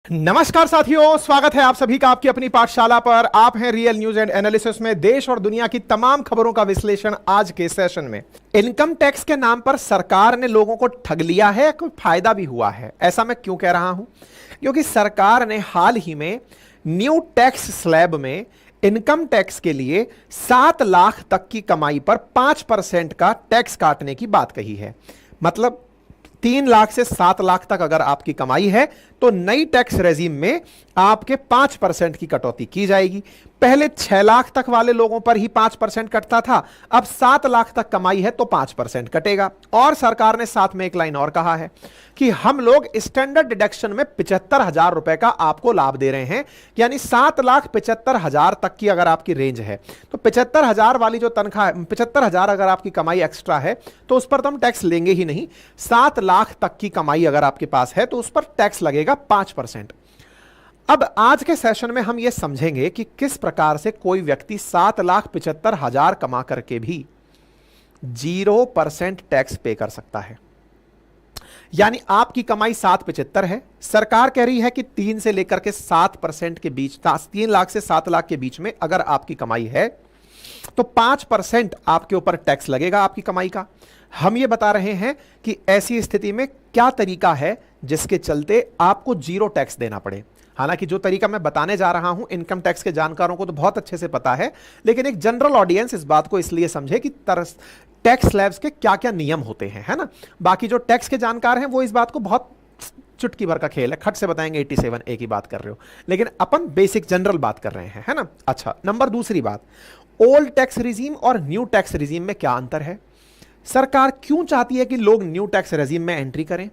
नमस्कार साथियों, स्वागत है आप सभी का आपकी अपनी पाठशाला पर। आप हैं रियल न्यूज एंड एनालिसिस में देश और दुनिया की तमाम खबरों का विश्लेषण। आज के सेशन में इनकम टैक्स के नाम पर सरकार ने लोगों को ठग लिया है, कोई फायदा भी हुआ है। ऐसा मैं क्यों कह रहा हूं? क्योंकि सरकार ने हाल ही में न्यू टैक्स स्लैब में इनकम टैक्स के लिए 7 लाख तक की कमाई पर 5% का टैक्स काटने की बात कही है। मतलब 3 लाख से 7 लाख तक अगर आपकी कमाई है तो नई टैक्स रेजिम में आपके 5% की कटौती की जाएगी। पहले 6 लाख तक वाले लोगों पर ही 5% कटता था, अब 7 लाख तक कमाई है तो 5% कटेगा। और सरकार ने साथ में एक लाइन और कहा है कि हम लोग स्टैंडर्ड डिडक्शन में 75,000 रुपए का आपको लाभ दे रहे हैं। यानी 7,75,000 तक की अगर आपकी रेंज है तो 75,000 वाली जो तनख्वाह है, 75,000 अगर आपकी कमाई एक्स्ट्रा है तो उस पर तो हम टैक्स लेंगे ही नहीं। 7 लाख तक की कमाई अगर आपके पास है तो उस पर टैक्स लगेगा 5%। अब आज के सेशन में हम यह समझेंगे कि किस प्रकार से कोई व्यक्ति 7,75,000 कमा करके भी 0% टैक्स पे कर सकता है। यानी आपकी कमाई 7,75 है, सरकार कह रही है कि 3 से लेकर के 7% के बीच, 3 लाख से 7 लाख के बीच में अगर आपकी कमाई है तो 5% आपके ऊपर टैक्स लगेगा आपकी कमाई का। हम ये बता रहे हैं कि ऐसी स्थिति में क्या तरीका है जिसके चलते आपको 0 टैक्स देना पड़े। हालांकि जो तरीका मैं बताने जा रहा हूं इनकम टैक्स के जानकारों को तो बहुत अच्छे से पता है, लेकिन एक जनरल ऑडियंस इस बात को इसलिए समझे कि टैक्स स्लैब्स के क्या क्या नियम होते हैं, है ना। बाकी जो टैक्स के जानकार हैं वो इस बात को बहुत चुटकी भर का खेल है, खट से बताएंगे 87A की बात कर रहे हो, लेकिन अपन बेसिक जनरल बात कर रहे हैं, है ना। अच्छा, नंबर दूसरी बात, ओल्ड टैक्स रिजीम और न्यू टैक्स रिजीम में क्या अंतर है? सरकार क्यों चाहती है कि लोग न्यू टैक्स रिजीम में एंट्री करें?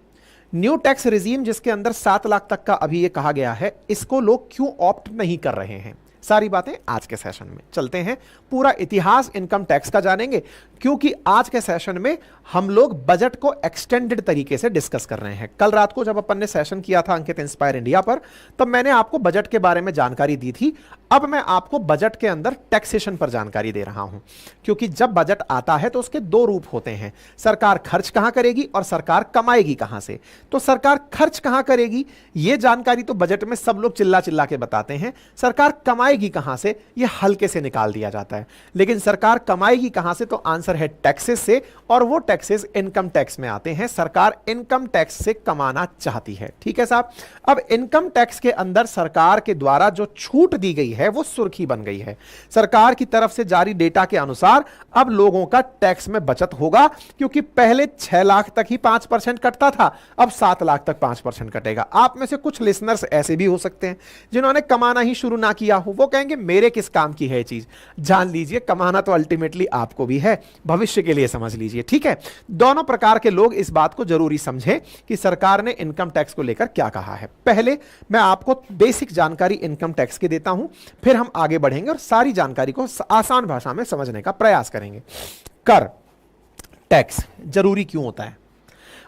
न्यू टैक्स रिजीम जिसके अंदर 7 लाख तक का अभी ये कहा गया है, इसको लोग क्यों ऑप्ट नहीं कर रहे हैं? सारी बातें आज के सेशन में चलते हैं, पूरा इतिहास इनकम टैक्स का जानेंगे, क्योंकि आज के सेशन में हम लोग बजट को एक्सटेंडेड तरीके से डिस्कस कर रहे हैं। कल रात को जब अपन ने सेशन किया था अंकित इंस्पायर इंडिया पर, तब मैंने आपको बजट के बारे में जानकारी दी थी। अब मैं आपको बजट के अंदर टैक्सेशन पर जानकारी दे रहा हूं, क्योंकि जब बजट आता है तो उसके 2 रूप होते हैं, सरकार खर्च कहां करेगी और सरकार कमाएगी कहां से। तो सरकार खर्च कहां करेगी यह जानकारी तो बजट में सब लोग चिल्ला चिल्ला के बताते हैं, सरकार कमाएगी कहां से यह हल्के से निकाल दिया जाता है। लेकिन सरकार कमाएगी कहां से, तो आंसर है टैक्सेस से, और वो टैक्सेस इनकम टैक्स में आते हैं। सरकार इनकम टैक्स से कमाना चाहती है, ठीक है साहब। अब इनकम टैक्स के अंदर सरकार के द्वारा जो छूट दी गई है वो सुर्खी बन गई है। सरकार की तरफ से जारी डेटा के अनुसार अब लोगों का टैक्स में बचत होगा, क्योंकि पहले 6 लाख तक ही 5% कटता था, अब 7 लाख तक 5% कटेगा। आप में से कुछ लिसनर्स ऐसे भी हो सकते हैं जिन्होंने कमाना ही शुरू ना किया हो, वो कहेंगे मेरे किस काम की है चीज। जान लीजिए, कमाना तो अल्टीमेटली आपको भी है, भविष्य के लिए समझ लीजिए, ठीक है। दोनों प्रकार के लोग इस बात को जरूरी समझें कि सरकार ने इनकम टैक्स को लेकर क्या कहा है। पहले मैं आपको बेसिक जानकारी इनकम टैक्स की देता हूं, फिर हम आगे बढ़ेंगे और सारी जानकारी को आसान भाषा में समझने का प्रयास करेंगे। कर, टैक्स जरूरी क्यों होता है?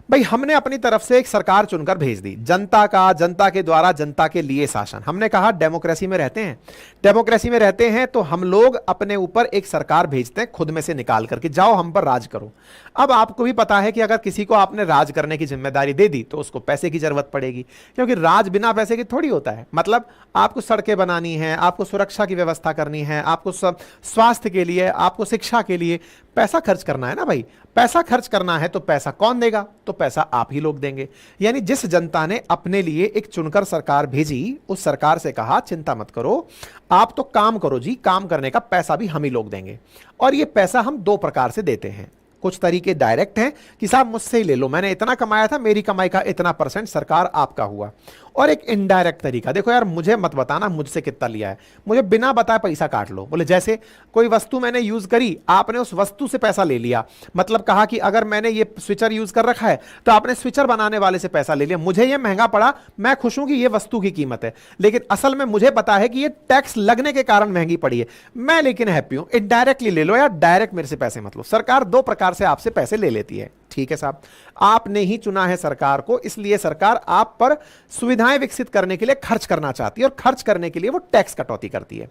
भाई, हमने अपनी तरफ से एक सरकार चुनकर भेज दी, जनता का, जनता के द्वारा जनता के लिए शासन। हमने कहा डेमोक्रेसी में रहते हैं, डेमोक्रेसी में रहते हैं तो हम लोग अपने ऊपर एक सरकार भेजते हैं खुद में से निकाल करके, जाओ हम पर राज करो। अब आपको भी पता है कि अगर किसी को आपने राज करने की जिम्मेदारी दे दी तो उसको पैसे की जरूरत पड़ेगी, क्योंकि राज बिना पैसे के थोड़ी होता है। मतलब आपको सड़कें बनानी है, आपको सुरक्षा की व्यवस्था करनी है, आपको सब स्वास्थ्य के लिए, आपको शिक्षा के लिए पैसा खर्च करना है ना भाई। पैसा खर्च करना है तो पैसा कौन देगा? तो पैसा आप ही लोग देंगे। यानी जिस जनता ने अपने लिए एक चुनकर सरकार भेजी, उस सरकार से कहा चिंता मत करो, आप तो काम करो जी, काम करने का पैसा भी हम ही लोग देंगे। और ये पैसा हम 2 प्रकार से देते हैं। कुछ तरीके डायरेक्ट हैं कि साहब मुझसे ही ले लो, मैंने इतना कमाया था, मेरी कमाई का इतना % सरकार आपका हुआ। और एक इनडायरेक्ट तरीका, देखो यार मुझे मत बताना मुझसे कितना लिया है, मुझे बिना बताए पैसा काट लो। बोले जैसे कोई वस्तु मैंने यूज करी, आपने उस वस्तु से पैसा ले लिया। मतलब कहा कि अगर मैंने ये स्विचर यूज कर रखा है तो आपने स्विचर बनाने वाले से पैसा ले लिया, मुझे ये महंगा पड़ा, मैं खुश हूं कि ये वस्तु की कीमत है, लेकिन असल में मुझे पता है कि ये टैक्स लगने के कारण महंगी पड़ी है, मैं लेकिन हैप्पी हूं। इनडायरेक्टली ले लो या डायरेक्ट मेरे से पैसे मत लो। सरकार 2 प्रकार से आपसे पैसे ले लेती है, ठीक ठीक है साहब, आपने ही चुना है सरकार को, इसलिए सरकार आप पर सुविधाएं विकसित करने के लिए खर्च करना चाहती है और खर्च करने के लिए वो टैक्स कटौती करती है।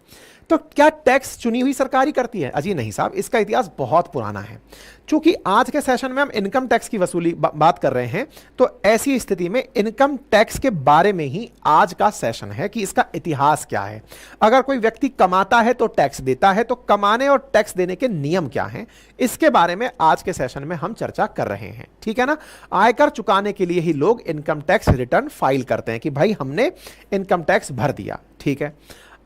तो क्या टैक्स चुनी हुई सरकार ही करती है? अजी नहीं साहब, इसका इतिहास बहुत पुराना है। चूंकि आज के सेशन में हम इनकम टैक्स की वसूली बात कर रहे हैं, तो ऐसी स्थिति में इनकम टैक्स के बारे में ही आज का सेशन है कि इसका इतिहास क्या है। अगर कोई व्यक्ति कमाता है तो टैक्स देता है, तो कमाने और टैक्स देने के नियम क्या हैं, इसके बारे में आज के सेशन में हम चर्चा कर रहे हैं। ठीक है ना, आयकर चुकाने के लिए ही लोग इनकम टैक्स रिटर्न फाइल करते हैं कि भाई हमने इनकम टैक्स भर दिया। ठीक है,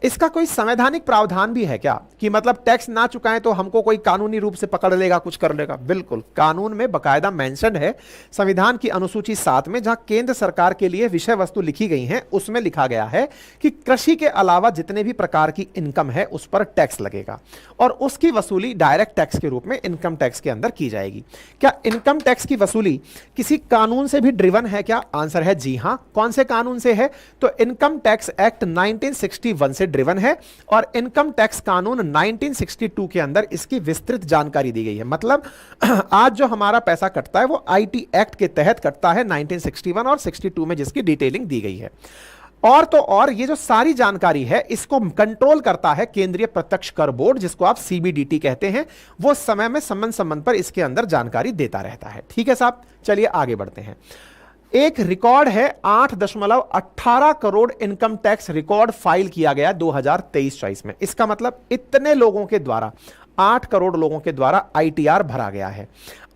इसका कोई संवैधानिक प्रावधान भी है क्या कि मतलब टैक्स ना चुकाएं तो हमको कोई कानूनी रूप से पकड़ लेगा, कुछ कर लेगा? बिल्कुल, कानून में बकायदा मेंशन है, संविधान की अनुसूची 7 में, जहां केंद्र सरकार के लिए विषय वस्तु लिखी गई हैं, उसमें लिखा गया है कि कृषि के अलावा जितने भी प्रकार की इनकम है उस पर टैक्स लगेगा और उसकी वसूली डायरेक्ट टैक्स के रूप में इनकम टैक्स के अंदर की जाएगी। क्या इनकम टैक्स की वसूली किसी कानून से भी ड्रिवन है क्या? आंसर है जी हां। कौन से कानून से है? तो इनकम टैक्स एक्ट 1961 से ड्रिवन है और इनकम टैक्स कानून 1962 के अंदर इसकी विस्तृत जानकारी दी गई है। मतलब आज जो हमारा पैसा कटता है वो आईटी एक्ट के तहत कटता है 1961 और 62 में, जिसकी डिटेलिंग दी गई है। और तो और ये जो सारी जानकारी है इसको कंट्रोल करता है केंद्रीय प्रत्यक्ष कर बोर्ड, जिसको आप सीबीडीटी कहते हैं। वो समय में संबंध पर इसके अंदर जानकारी देता रहता है। ठीक है साहब, चलिए आगे बढ़ते हैं। एक रिकॉर्ड है 8.18 crore income tax record file किया गया 2023-24 में। इसका मतलब इतने लोगों के द्वारा, 8 करोड़ लोगों के द्वारा आईटीआर भरा गया है।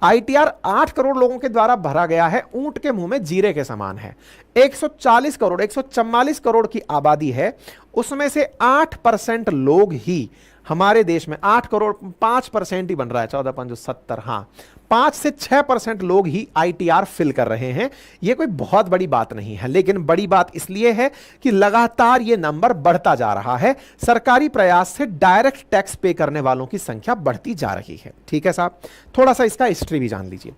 आईटीआर 8 करोड़ लोगों के द्वारा भरा गया है, ऊंट के मुंह में जीरे के समान है। 144 करोड़ की आबादी है, उसमें से 8% लोग ही हमारे देश में, 8 करोड़ 5% ही बन रहा है, 14.70, हाँ 5 से 6% लोग ही आईटीआर फिल कर रहे हैं। यह कोई बहुत बड़ी बात नहीं है, लेकिन बड़ी बात इसलिए है कि लगातार यह नंबर बढ़ता जा रहा है। सरकारी प्रयास से डायरेक्ट टैक्स पे करने वालों की संख्या बढ़ती जा रही है। ठीक है साहब, थोड़ा सा इसका हिस्ट्री भी जान लीजिए।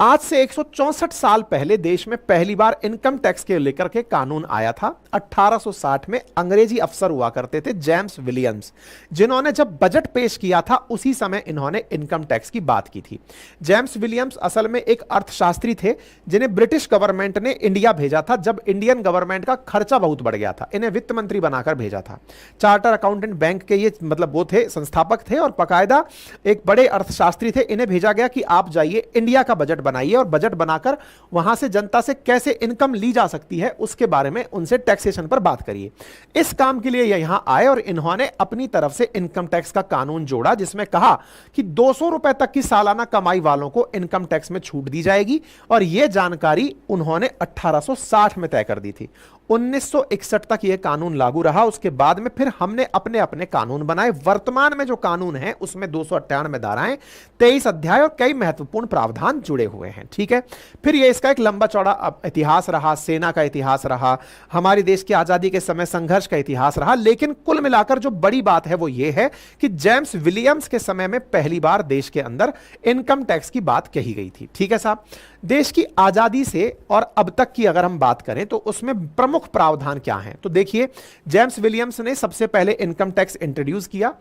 आज से 164 साल पहले देश में पहली बार इनकम टैक्स के लेकर के कानून आया था। 1860 में अंग्रेजी अफसर हुआ करते थे जेम्स विलियम्स, जिन्होंने जब बजट पेश किया था उसी समय इन्होंने इनकम टैक्स की बात की थी। जेम्स विलियम्स असल में एक अर्थशास्त्री थे जिन्हें ब्रिटिश गवर्नमेंट ने इंडिया भेजा था जब इंडियन गवर्नमेंट का खर्चा बहुत बढ़ गया था। इन्हें वित्त मंत्री बनाकर भेजा था। चार्टर अकाउंटेंट बैंक के ये मतलब वो थे, संस्थापक थे और बाकायदा एक बड़े अर्थशास्त्री थे। इन्हें भेजा गया कि आप जाइए इंडिया का बजट बनाइए और बजट बनाकर वहां से जनता से कैसे इनकम ली जा सकती है उसके बारे में उनसे टैक्सेशन पर बात करिए। इस काम के लिए यहां आए और इन्होंने अपनी तरफ से इनकम टैक्स का कानून जोड़ा, जिसमें कहा कि 200 रुपए तक की सालाना कमाई वालों को इनकम टैक्स में छूट दी जाएगी। और यह जानकारी उन्होंने 1860 में तय कर दी थी। 1961 तक यह कानून लागू रहा। उसके बाद में फिर हमने अपने अपने कानून बनाए। वर्तमान में जो कानून है उसमें 298 धाराएं, 23 अध्याय और कई महत्वपूर्ण प्रावधान जुड़े हुए हैं। ठीक है, फिर यह इसका एक लंबा चौड़ा इतिहास रहा, सेना का इतिहास रहा, हमारे देश की आजादी के समय संघर्ष का इतिहास रहा। लेकिन कुल मिलाकर जो बड़ी बात है वो यह है कि जेम्स विलियम्स के समय में पहली बार देश के अंदर इनकम टैक्स की बात कही गई थी। ठीक है साहब, देश की आजादी से और अब तक की अगर हम बात करें तो उसमें प्रमुख प्रावधान क्या हैं? तो देखिए, जेम्स विलियम्स ने सबसे पहले इनकम टैक्स इंट्रोड्यूस किया।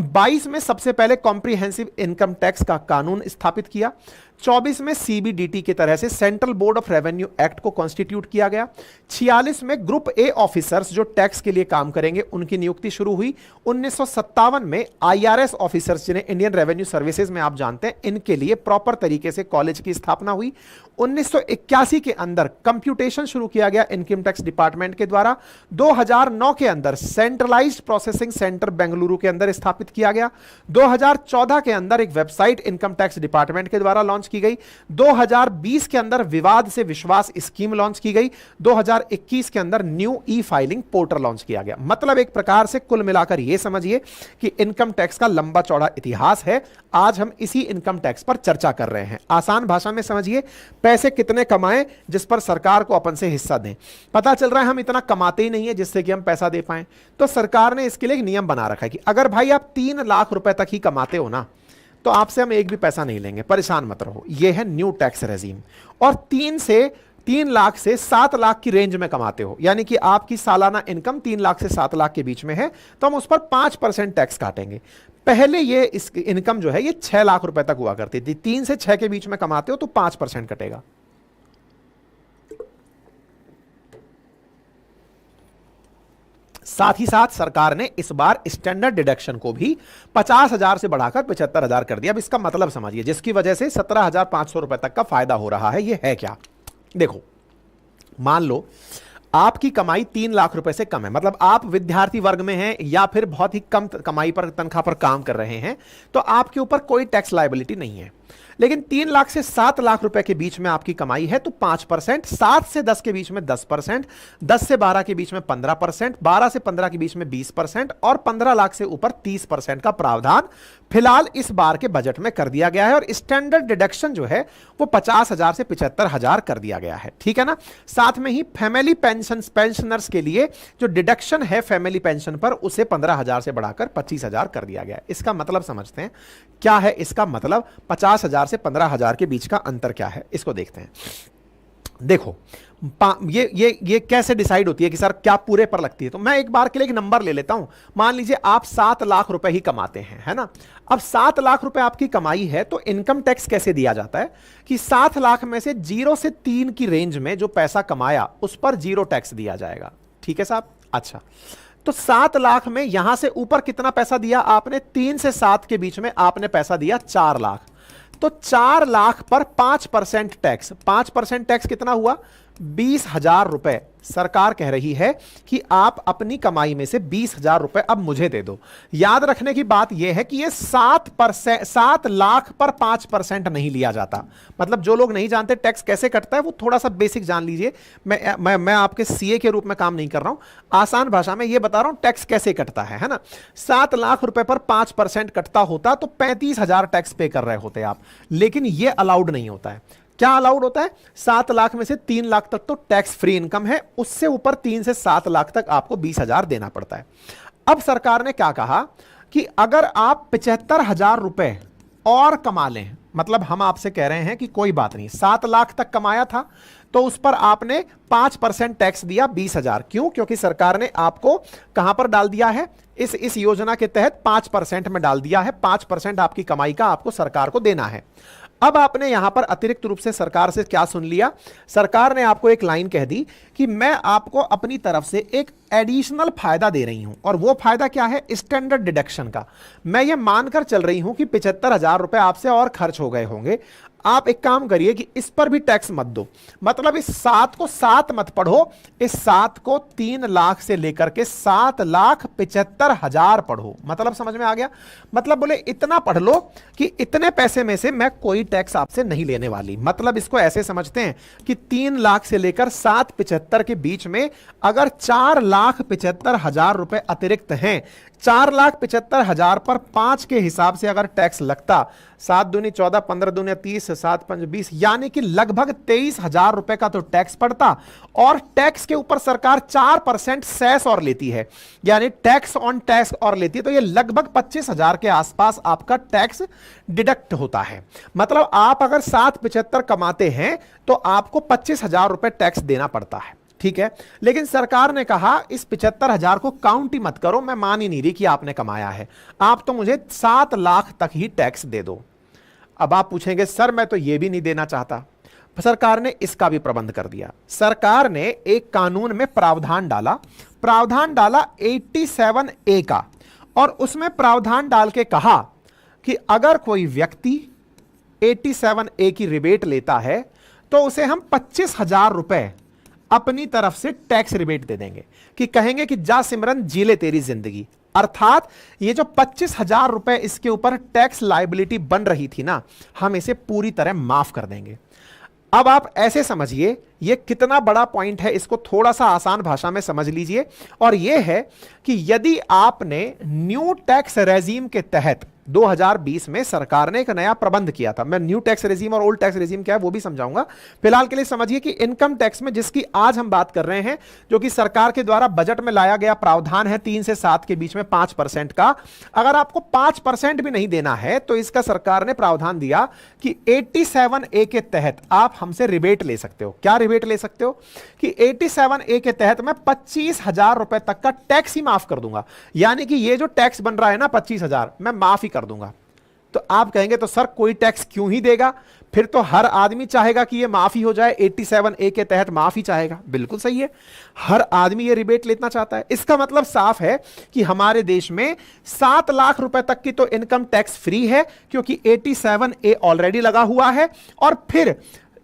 22 में सबसे पहले कॉम्प्रिहेंसिव इनकम टैक्स का कानून स्थापित किया। 24 में सीबीडीटी की तरह से central board of revenue act को कॉन्स्टिट्यूट किया गया। 46 में ग्रुप ए ऑफिसर्स जो टैक्स के लिए काम करेंगे उनकी नियुक्ति शुरू हुई। 1957 में आईआरएस ऑफिसर्स, जिन्हें इंडियन रेवेन्यू सर्विसेज में आप जानते हैं, इनके लिए प्रॉपर तरीके से कॉलेज की स्थापना हुई। 1981 के अंदर कंप्यूटेशन शुरू किया गया इनकम टैक्स डिपार्टमेंट के द्वारा। 2009 के अंदर सेंट्रलाइज्ड प्रोसेसिंग सेंटर बेंगलुरु के अंदर स्थापित किया गया। 2014 के अंदर एक वेबसाइट इनकम टैक्स डिपार्टमेंट के द्वारा लॉन्च की गई। 2020 के अंदर विवाद से विश्वास स्कीम लॉन्च की गई। 2021 के अंदर न्यू ई फाइलिंग पोर्टल लॉन्च किया गया। मतलब एक प्रकार से कुल मिलाकर यह समझिए कि इनकम टैक्स का लंबा चौड़ा इतिहास है। आज हम इसी इनकम टैक्स पर चर्चा कर रहे हैं। आसान भाषा में समझिए, पैसे कितने कमाएं जिस पर सरकार को अपन से हिस्सा दें। पता चल रहा है हम इतना कमाते ही नहीं है जिससे कि हम पैसा दे पाएं, तो सरकार ने इसके लिए एक नियम बना रखा है कि अगर भाई आप 3 लाख रुपए तक ही कमाते हो ना, तो आपसे हम एक भी पैसा नहीं लेंगे, परेशान मत रहो। यह है न्यू टैक्स रेजीम। और 3 3 लाख से 7 लाख की रेंज में कमाते हो, यानी कि आपकी सालाना इनकम 3 लाख से 7 लाख के बीच में है, तो हम उस पर 5% टैक्स काटेंगे। पहले ये इस इनकम जो है ये 6 लाख रुपए तक हुआ करती थी, 3 से 6 के बीच में कमाते हो तो 5% कटेगा। साथ ही साथ सरकार ने इस बार स्टैंडर्ड डिडक्शन को भी 50,000 से बढ़ाकर 75,000 कर दिया। अब इसका मतलब समझिए, जिसकी वजह से 17,500 रुपए तक का फायदा हो रहा है। ये है क्या? देखो, मान लो आपकी कमाई 3 लाख रुपए से कम है, मतलब आप विद्यार्थी वर्ग में हैं या फिर बहुत ही कम कमाई पर, तनख्वाह पर काम कर रहे हैं, तो आपके ऊपर कोई टैक्स लायबिलिटी नहीं है। लेकिन 3 लाख से 7 लाख रुपए के बीच में आपकी कमाई है तो 5%, 7 से 10 के बीच में 10%, 10 से 12 के बीच में 15%, 12 से 15 के बीच में 20% और 15 लाख से ऊपर 30% का प्रावधान फिलहाल इस बार के बजट में कर दिया गया है। और स्टैंडर्ड डिडक्शन जो है वो 50,000 से 75,000 कर दिया गया है, ठीक है ना। साथ में ही फैमिली पेंशनर्स के लिए जो डिडक्शन है फैमिली पेंशन पर, उसे 15,000 से बढ़ाकर 25,000 कर दिया गया है। इसका मतलब समझते हैं क्या है? इसका मतलब 50,000 से 15,000 के बीच का अंतर क्या है, इसको देखते हैं। देखो, ये कैसे डिसाइड होती है कि सर क्या पूरे पर लगती है? तो मैं एक बार के लिए एक नंबर ले लेता हूं। मान लीजिए आप 7 लाख रुपए ही कमाते हैं, है ना। अब 7 लाख रुपए आपकी कमाई है तो इनकम टैक्स कैसे दिया जाता है कि 7 लाख में से 0 से 3 की रेंज में जो पैसा कमाया उस पर 0 टैक्स दिया जाएगा, ठीक है साहब। अच्छा, तो 7 लाख में यहां से ऊपर कितना पैसा दिया आपने? 3 से 7 के बीच में आपने पैसा दिया 4 लाख, तो 4 लाख पर 5% टैक्स। 5% टैक्स कितना हुआ? 20,000 रुपए। सरकार कह रही है कि आप अपनी कमाई में से 20,000 रुपए अब मुझे दे दो। याद रखने की बात यह है कि ये 7 लाख पर 5% नहीं लिया जाता। मतलब जो लोग नहीं जानते टैक्स कैसे कटता है वो थोड़ा सा बेसिक जान लीजिए। मैं आपके सीए के रूप में काम नहीं कर रहा हूं, आसान भाषा में ये बता रहा हूं टैक्स कैसे कटता है ना। 7 लाख रुपए पर 5% कटता होता तो 35,000 टैक्स पे कर रहे होते आप, लेकिन ये अलाउड नहीं होता है। क्या अलाउड होता है? 7 लाख में से 3 लाख तक तो टैक्स फ्री इनकम है, उससे ऊपर 3 से 7 लाख तक आपको 20,000 देना पड़ता है। अब सरकार ने क्या कहा कि अगर आप 75,000 रुपए और कमा लें, मतलब हम आपसे कह रहे हैं कि कोई बात नहीं, 7 लाख तक कमाया था तो उस पर आपने 5% टैक्स दिया 20,000। क्यों? क्योंकि सरकार ने आपको कहां पर डाल दिया है? इस योजना के तहत 5% में डाल दिया है। 5% आपकी कमाई का आपको सरकार को देना है। अब आपने यहां पर अतिरिक्त रूप से सरकार से क्या सुन लिया? सरकार ने आपको एक लाइन कह दी कि मैं आपको अपनी तरफ से एक एडिशनल फायदा दे रही हूं, और वो फायदा क्या है? स्टैंडर्ड डिडक्शन का। मैं ये मानकर चल रही हूं कि 75,000 रुपए आपसे और खर्च हो गए होंगे, आप एक काम करिए कि इस पर भी टैक्स मत दो। मतलब इस 7 को 7 मत पढ़ो, इस 7 को 3 लाख से लेकर के 7,75,000 पढ़ो। मतलब समझ में आ गया? मतलब बोले इतना पढ़ लो कि इतने पैसे में से मैं कोई टैक्स आपसे नहीं लेने वाली। मतलब इसको ऐसे समझते हैं कि 3 लाख से लेकर 7,75,000 के बीच में अगर 4,75,000 रुपए अतिरिक्त हैं, 4,75,000 पर 5 के हिसाब से अगर टैक्स लगता, 7 दूनी 14, 15 दूनी 30, 7 5 20, यानी कि लगभग 23,000 रुपए का तो टैक्स पड़ता। और टैक्स के ऊपर सरकार 4% सेस और लेती है, यानी टैक्स ऑन टैक्स और लेती है, तो ये लगभग 25,000 के आसपास आपका टैक्स डिडक्ट होता है। मतलब आप अगर 7,75,000 कमाते हैं तो आपको 25,000 रुपए टैक्स देना पड़ता है, ठीक है। लेकिन सरकार ने कहा इस 75,000 को काउंट ही मत करो, मैं मान ही नहीं रही कि आपने कमाया है, आप तो मुझे 7 लाख तक ही टैक्स दे दो। अब आप पूछेंगे सर मैं तो ये भी नहीं देना चाहता। सरकार ने इसका भी प्रबंध कर दिया। सरकार ने एक कानून में प्रावधान डाला 87A का, और उसमें प्रावधान डाल के कहा कि अगर कोई व्यक्ति 87A की रिबेट लेता है तो उसे हम 25,000 रुपए अपनी तरफ से टैक्स रिबेट दे देंगे, कि कहेंगे कि जा सिमरन जी ले तेरी जिंदगी। अर्थात ये जो 25,000 रुपए इसके ऊपर टैक्स लायबिलिटी बन रही थी ना, हम इसे पूरी तरह माफ कर देंगे। अब आप ऐसे समझिए ये कितना बड़ा पॉइंट है, इसको थोड़ा सा आसान भाषा में समझ लीजिए। और यह है कि यदि आपने न्यू टैक्स रेजीम के तहत, 2020 में सरकार ने एक नया प्रबंध किया था। मैं न्यू टैक्स रेजिम और ओल्ड टैक्स रेजिम क्या है वो भी समझाऊंगा। फिलहाल के लिए समझिए कि इनकम टैक्स में जिसकी आज हम बात कर रहे हैं, जो कि सरकार के द्वारा बजट में लाया गया प्रावधान है 3 से 7 के बीच में 5% का, अगर आपको 5% भी नहीं देना है तो इसका सरकार ने प्रावधान दिया कि 87A के तहत आप हमसे रिबेट ले सकते हो। क्या रिबेट ले सकते हो कि 87A के तहत मैं 25,000 रुपए तक का टैक्स ही माफ कर दूंगा। यानी कि ये जो टैक्स बन रहा है ना 25,000, मैं माफ ही कर दूंगा। तो आप कहेंगे तो सर कोई टैक्स क्यों ही देगा, फिर तो हर आदमी चाहेगा कि ये माफी हो जाए, 87A के तहत माफी चाहेगा। बिल्कुल सही है, हर आदमी ये रिबेट लेना चाहता है। इसका मतलब साफ है कि हमारे देश में 7 लाख रुपए तक की तो इनकम टैक्स फ्री है, क्योंकि 87A ऑलरेडी लगा हुआ है, और फिर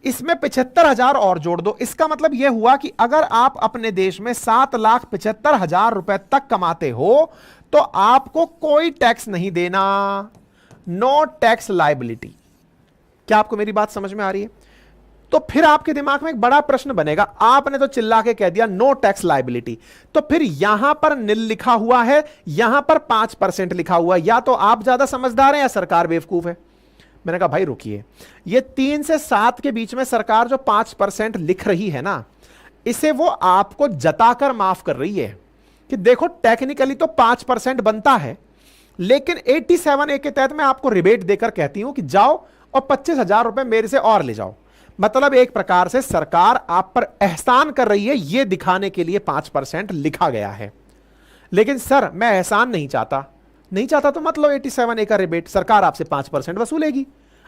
इसमें 75,000 और जोड़ दो। इसका मतलब यह हुआ कि अगर आप अपने देश में 7,75,000 रुपए तक कमाते हो तो आपको कोई टैक्स नहीं देना, नो टैक्स लायबिलिटी। क्या आपको मेरी बात समझ में आ रही है? तो फिर आपके दिमाग में एक बड़ा प्रश्न बनेगा, आपने तो चिल्ला के कह दिया नो टैक्स लायबिलिटी, तो फिर यहां पर निल लिखा हुआ है, यहां पर 5% लिखा हुआ है, या तो आप ज्यादा समझदार हैं या सरकार बेवकूफ है। मैंने कहा भाई रुकिए, ये 3 से 7 के बीच में सरकार जो 5% लिख रही है ना, इसे वो आपको जताकर माफ कर रही है कि देखो टेक्निकली तो 5% बनता है, लेकिन 87A के तहत मैं आपको रिबेट देकर कहती हूं कि जाओ और 25,000 रुपए मेरे से और ले जाओ। मतलब एक प्रकार से सरकार आप पर एहसान कर रही है, यह दिखाने के लिए 5% लिखा गया है। लेकिन सर मैं एहसान नहीं चाहता, नहीं चाहता तो मतलब 87A का रिबेट सरकार आपसे 5% वसूलेगी।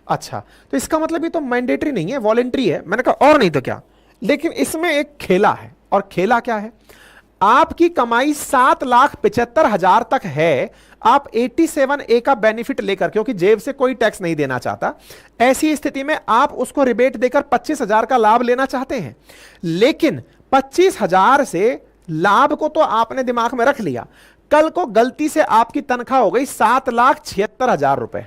अच्छा, तो इसका मतलब ये तो मैंडेटरी नहीं है, वॉलेंट्री है। मैंने कहा और नहीं तो क्या, लेकिन इसमें एक खेला है, और खेला क्या है, आपकी कमाई 7,75,000 तक है, आप 87A का बेनिफिट लेकर, क्योंकि जेब से कोई टैक्स नहीं देना चाहता, ऐसी स्थिति में आप उसको रिबेट देकर 25,000 का लाभ लेना चाहते हैं। लेकिन 25,000 से लाभ को तो आपने दिमाग में रख लिया, कल को गलती से आपकी तनख्वाह हो गई 7,76,000 रुपए।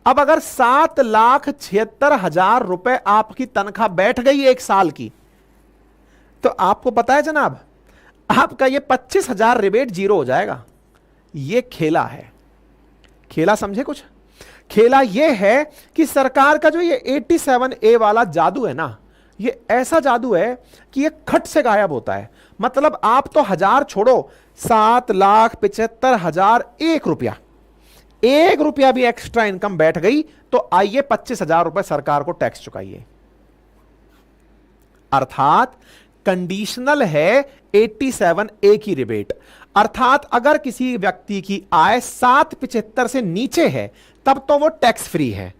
अब अगर 7,76,000 रुपए आपकी तनख्वाह बैठ गई एक साल की, तो आपको पता है जनाब, आपका ये 25,000 रिबेट जीरो हो जाएगा। ये खेला है, खेला समझे कुछ? खेला ये है कि सरकार का जो ये 87A वाला जादू है ना, ये ऐसा जादू है कि ये खट से गायब होता है। मतलब आप तो 1,000 छोड़ो, 7,75,000 1 रुपया भी एक्स्ट्रा इनकम बैठ गई तो आइए 25,000 रुपए सरकार को टैक्स चुकाइए। अर्थात कंडीशनल है 87A की रिबेट। अर्थात अगर किसी व्यक्ति की आय 7,75 से नीचे है तब तो वो टैक्स फ्री है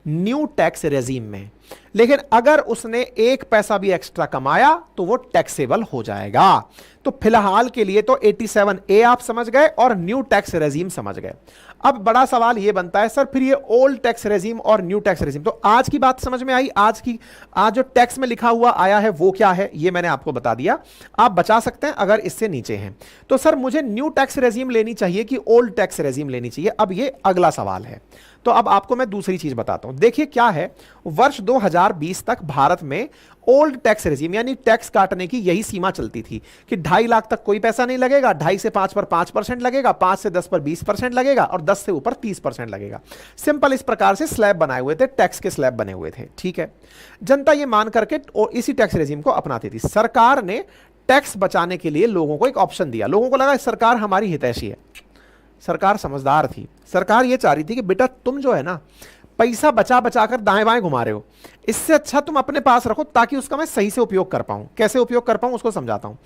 न्यू टैक्स रेजिम में, लेकिन अगर उसने 1 पैसा भी एक्स्ट्रा कमाया तो वो टैक्सेबल हो जाएगा। तो फिलहाल के लिए तो 87A आप समझ गए और न्यू टैक्स रेजिम समझ गए। अब बड़ा सवाल ये बनता है, सर फिर ये ओल्ड टैक्स रेजिम और न्यू टैक्स रेजिम, तो आज की बात समझ में आई? आज जो टैक्स में लिखा हुआ आया है वो क्या है, ये मैंने आपको बता दिया। आप बचा सकते हैं अगर इससे नीचे हैं। तो सर मुझे न्यू टैक्स रेजिम लेनी चाहिए कि ओल्ड टैक्स रेजिम लेनी चाहिए, अब ये अगला सवाल है। तो अब आपको मैं दूसरी चीज बताता हूं। देखिए क्या है, वर्ष 2020 तक भारत में ओल्ड टैक्स रेजिम यानी टैक्स काटने की यही सीमा चलती थी कि 2.5 लाख तक कोई पैसा नहीं लगेगा, 2.5 से 5 पर 5% लगेगा, 5 से 10 पर 20% लगेगा और 10 से ऊपर 30% लगेगा। सिंपल इस प्रकार से स्लैब बनाए हुए थे, टैक्स के स्लैब बने हुए थे। ठीक है, जनता ये मान करके और इसी टैक्स रेजिम को अपनाती थी। सरकार ने टैक्स बचाने के लिए लोगों को एक ऑप्शन दिया। लोगों को लगा सरकार हमारी हितैषी है, सरकार समझदार थी। सरकार ये चाह रही थी कि बेटा तुम जो है ना पैसा बचा बचा कर दाएं बाएं घुमा रहे हो, इससे अच्छा तुम अपने पास रखो ताकि उसका मैं सही से उपयोग कर पाऊं। कैसे उपयोग कर पाऊं उसको समझाता हूं।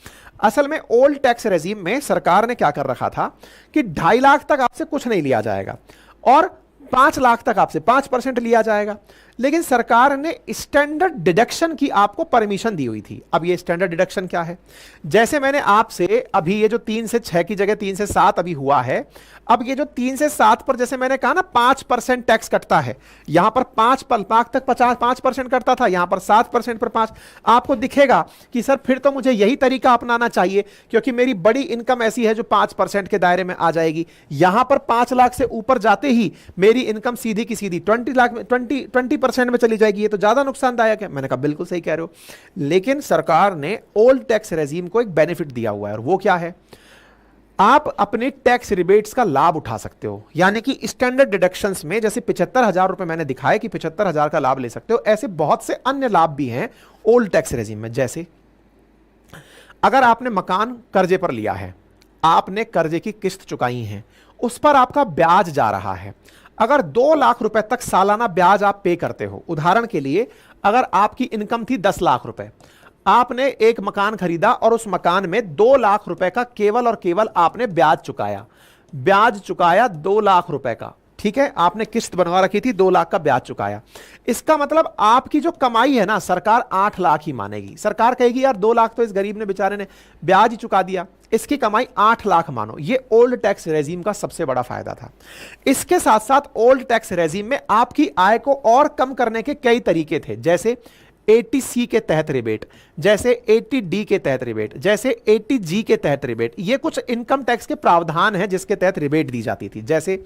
असल में ओल्ड टैक्स रेजिम में सरकार ने क्या कर रखा था कि 2.5 लाख तक आपसे कुछ नहीं लिया जाएगा और 5 लाख तक आपसे 5% लिया जाएगा। लेकिन सरकार ने स्टैंडर्ड डिडक्शन की आपको परमिशन दी हुई थी। अब ये स्टैंडर्ड डिडक्शन क्या है? जैसे मैंने आपसे अभी ये जो 3 से 6 की जगह 3 से 7 अभी हुआ है, अब ये जो 3 से 7 पर जैसे मैंने कहा ना 5% टैक्स कटता है, यहां पर 5 लाख तक 5% कटता था, यहां पर 7% पर 5। आपको दिखेगा कि सर फिर तो मुझे यही तरीका अपनाना चाहिए क्योंकि मेरी बड़ी इनकम ऐसी है जो 5% के दायरे में आ जाएगी। यहां पर 5 लाख से ऊपर जाते ही मेरी इनकम सीधी की सीधी 20% में चली जाएगी। ये तो ज्यादा नुकसानदायक है। मैंने कहा बिल्कुल सही कह रहे हो, लेकिन सरकार ने ओल्ड टैक्स रेजिम को एक बेनिफिट दिया हुआ है और वो क्या है? आप अपने टैक्स रिबेट्स का लाभ उठा सकते हो, यानी कि स्टैंडर्ड डिडक्शंस में जैसे 75,000 रुपए मैंने दिखाया कि 75,000 का लाभ ले सकते हो, ऐसे बहुत से अन्य लाभ भी हैं ओल्ड टैक्स रेजिम में। जैसे अगर आपने मकान कर्जे पर लिया है, आपने कर्जे की किस्त चुकाई है, उस पर आपका ब्याज जा रहा है, अगर 2 लाख रुपए तक सालाना ब्याज आप पे करते हो, उदाहरण के लिए अगर आपकी इनकम थी 10 लाख रुपए, आपने एक मकान खरीदा और उस मकान में 2 लाख रुपए का केवल और केवल आपने ब्याज चुकाया 2 लाख रुपए का, ठीक है, आपने किस्त बनवा रखी थी, 2 लाख का ब्याज चुकाया। इसका मतलब आपकी जो कमाई है ना, सरकार 8 लाख ही मानेगी। सरकार कहेगी यार 2 लाख तो इस गरीब ने बेचारे ने ब्याज ही चुका दिया, इसकी कमाई 8 लाख मानो। ये ओल्ड टैक्स रेजिम का सबसे बड़ा फायदा था। इसके साथ साथ ओल्ड टैक्स रेजिम में आपकी आय को और कम करने के कई तरीके थे, जैसे 80C के तहत रिबेट, जैसे 80D के तहत रिबेट, जैसे 80G के तहत रिबेट। ये कुछ इनकम टैक्स के प्रावधान हैं जिसके तहत रिबेट दी जाती थी। जैसे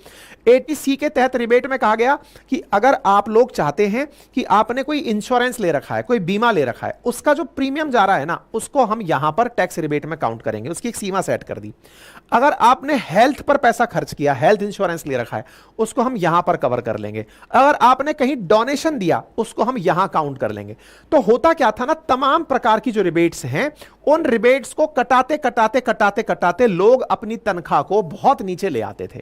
80C के तहत रिबेट में कहा गया कि अगर आप लोग चाहते हैं कि आपने कोई इंश्योरेंस ले रखा है, कोई बीमा ले रखा है, उसका जो प्रीमियम जा रहा है ना, उसको हम यहां पर टैक्स रिबेट में काउंट करेंगे, उसकी एक सीमा सेट कर दी। अगर आपने हेल्थ पर पैसा खर्च किया, हेल्थ इंश्योरेंस ले रखा है, उसको हम यहां पर कवर कर लेंगे। अगर आपने कहीं डोनेशन दिया, उसको हम यहां काउंट कर लेंगे। तो होता क्या था ना, तमाम प्रकार की जो रिबेट्स हैं, उन रिबेट्स को कटाते लोग अपनी तनख्वाह को बहुत नीचे ले आते थे,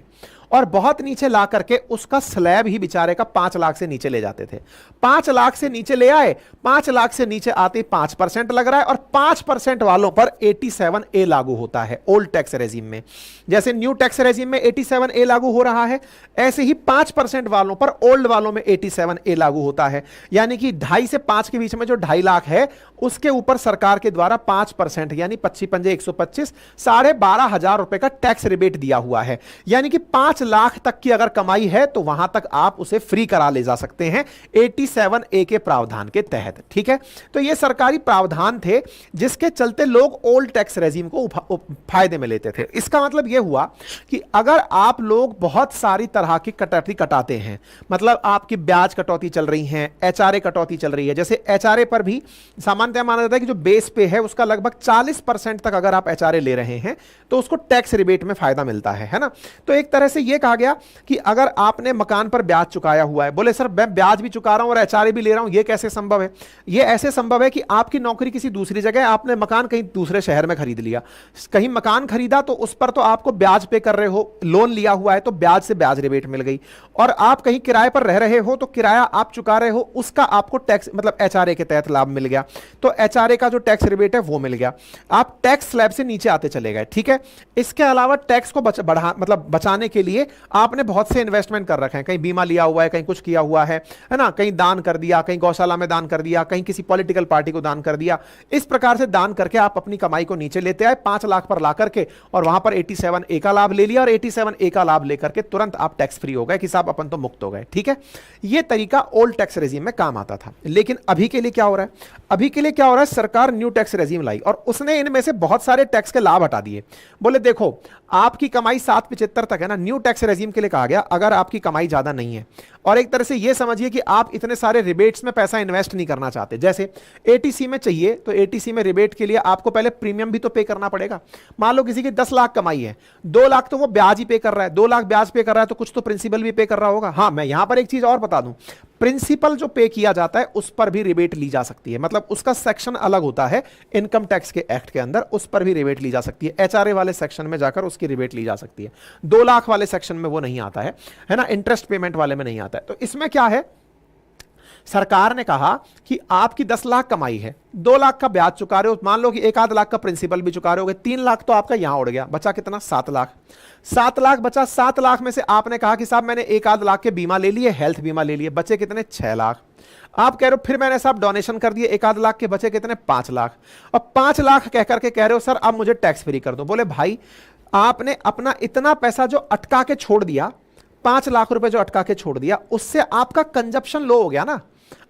और बहुत नीचे ला करके उसका स्लैब ही बेचारे का 5 लाख से नीचे ले जाते थे। 5 लाख से नीचे ले आए, 5 लाख से नीचे आते 5% लग रहा है, और 5% वालों पर 87A लागू होता है ओल्ड टैक्स रेजिम में। जैसे न्यू टैक्स रेजिम में 87A लागू हो रहा है, ऐसे ही 5% वालों पर ओल्ड वालों में 87A लागू होता है। यानी कि 2.5 से 5 के बीच में जो 2.5 लाख है, उसके ऊपर सरकार के द्वारा 5% यानी 25 पंजे 125, 12,500 रुपए का टैक्स रिबेट दिया हुआ है। यानी कि 5 लाख तक की अगर कमाई है तो वहां तक आप उसे फ्री करा ले जा सकते हैं 87A के प्रावधान के तहत, ठीक है। तो ये सरकारी प्रावधान थे जिसके चलते लोग ओल्ड टैक्स रेजिम को फायदे में लेते थे। इसका मतलब यह हुआ कि अगर आप लोग बहुत सारी तरह की कटौती कटाते हैं, मतलब आपकी ब्याज कटौती चल रही है, HRA कटौती चल रही है। जैसे HRA पर भी सामान्यतः माना जाता है कि जो बेस पे है उसका लगभग 40% तक अगर आप HRA ले रहे हैं तो उसको टैक्स रिबेट में फायदा मिलता है ना। तो एक तरह से यह कहा गया कि अगर आपने मकान पर ब्याज चुकाया हुआ है, बोले सर मैं ब्याज भी चुका रहा हूं और HRA भी ले रहा हूं, यह कैसे संभव है? यह ऐसे संभव है कि आपकी नौकरी किसी दूसरी जगह, आपने मकान कहीं दूसरे शहर में खरीद लिया, कहीं मकान खरीदा तो उस पर तो आपको ब्याज पे कर रहे हो, लोन लिया हुआ है तो ब्याज से ब्याज रिबेट मिल गई, और आप कहीं किराए पर रह रहे हो तो किराया आप चुका रहे हो, उसका आपको टैक्स मतलब HRA के तहत लाभ मिल गया, तो HRA का जो टैक्स रिबेट है वो मिल गया, आप टैक्स स्लैब से नीचे आते चले गए, ठीक है। इसके अलावा टैक्स को बचाने के लिए आपने बहुत से इन्वेस्टमेंट कर रखे हैं, कहीं बीमा लिया हुआ है, कहीं कुछ किया हुआ है ना, कहीं दान कर दिया, कहीं गौशाला में दान कर दिया, कहीं किसी पॉलिटिकल पार्टी को दान कर दिया। इस प्रकार से दान करके आप अपनी कमाई को नीचे लेते आए 5 लाख पर ला करके, और वहां पर 87A का लाभ ले लिया, और 87A का लाभ लेकर के तुरंत आप टैक्स फ्री हो गए कि साहब अपन तो मुक्त हो गए, ठीक है। यह तरीका ओल्ड टैक्स रेजिम में काम आता था। लेकिन अभी के लिए क्या हो रहा है? अभी के लिए क्या हो रहा है, सरकार न्यू टैक्स रेजिम लाई और उसने इनमें से बहुत सारे टैक्स के लाभ हटा दिए। बोले देखो आपकी कमाई 775 तक है ना, न्यू टैक्स रेजिम के लिए कहा गया अगर आपकी कमाई ज्यादा नहीं है, और एक तरह से यह समझिए कि आप इतने सारे रिबेट्स में पैसा इन्वेस्ट नहीं करना चाहते, जैसे 80C में चाहिए तो 80C में रिबेट के लिए आपको पहले प्रीमियम भी तो पे करना पड़ेगा। मान लो किसी की 10 लाख कमाई है, 2 लाख तो वो ब्याज ही पे कर रहा है, 2 लाख ब्याज पे कर रहा है तो कुछ तो प्रिंसिपल भी पे कर रहा होगा। हाँ, मैं यहां पर एक चीज और बता दूं, प्रिंसिपल जो पे किया जाता है उस पर भी रिबेट ली जा सकती है, मतलब उसका सेक्शन अलग होता है इनकम टैक्स के एक्ट के अंदर, उस पर भी रिबेट ली जा सकती है। HRA वाले सेक्शन में जाकर उसकी रिबेट ली जा सकती है, 2 लाख वाले सेक्शन में वो नहीं आता है ना, इंटरेस्ट पेमेंट वाले में नहीं आता है। तो इसमें क्या है, सरकार ने कहा कि आपकी 10 लाख कमाई है, 2 लाख का ब्याज चुका रहे हो, मान लो कि 1 लाख का प्रिंसिपल भी चुका रहे हो, 3 लाख तो आपका यहां उड़ गया, बचा कितना? 7 लाख। 7 लाख बचा, 7 लाख में से आपने कहा कि साहब मैंने 1 लाख के बीमा ले लिए, हेल्थ बीमा ले लिए, बचे कितने? 6 लाख। आप कह रहे हो फिर मैंने साहब डोनेशन कर दिए 1 लाख के, बचे कितने? 5 लाख। और 5 लाख कह करके कह रहे हो सर अब मुझे टैक्स फ्री कर दो। बोले भाई आपने अपना इतना पैसा जो अटका के छोड़ दिया, 5 लाख रुपए जो अटका के छोड़ दिया, उससे आपका कंजप्शन लो हो गया ना,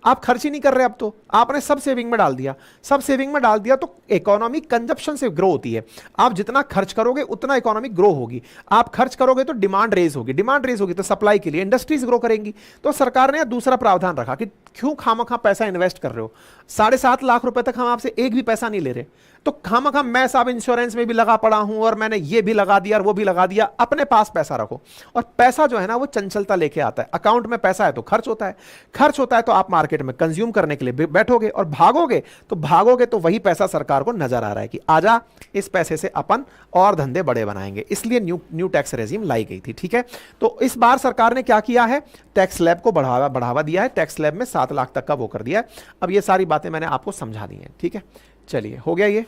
आप खर्च ही नहीं कर रहे, अब तो आपने सब सेविंग में डाल दिया, सब सेविंग में डाल दिया तो इकोनॉमी कंजप्शन से ग्रो होती है। आप जितना खर्च करोगे उतना इकोनॉमी ग्रो होगी, आप खर्च करोगे तो डिमांड रेज होगी, डिमांड रेज होगी तो सप्लाई के लिए इंडस्ट्रीज ग्रो करेंगी। तो सरकार ने दूसरा प्रावधान रखा कि क्यों खामखा पैसा इन्वेस्ट कर रहे हो, 7.5 लाख रुपए तक हम आपसे एक भी पैसा नहीं ले रहे, तो खामखा मैं साहब इंश्योरेंस में भी लगा पड़ा हूं और मैंने ये भी लगा दिया और वो भी लगा दिया। अपने पास पैसा रखो, और पैसा जो है ना वो चंचलता लेके आता है। अकाउंट में पैसा है तो खर्च होता है, खर्च होता है तो आप मार्केट में कंज्यूम करने के लिए बैठोगे, और भागोगे तो वही पैसा सरकार को नजर आ रहा है कि आजा इस पैसे से अपन और धंधे बड़े बनाएंगे, इसलिए न्यू टैक्स रेजिम लाई गई थी। ठीक है, तो इस बार सरकार ने क्या किया है, टैक्स स्लैब को बढ़ावा दिया है, टैक्स स्लैब में 7 लाख तक का वो कर दिया है। अब ये सारी बातें मैंने आपको समझा दी हैं। ठीक है, चलिए हो गया ये।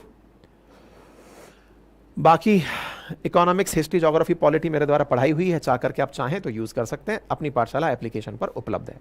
बाकी इकोनॉमिक्स, हिस्ट्री, ज्योग्राफी, पॉलिटी मेरे द्वारा पढ़ाई हुई है, चाह करके आप चाहें तो यूज कर सकते हैं, अपनी पाठशाला एप्लीकेशन पर उपलब्ध है।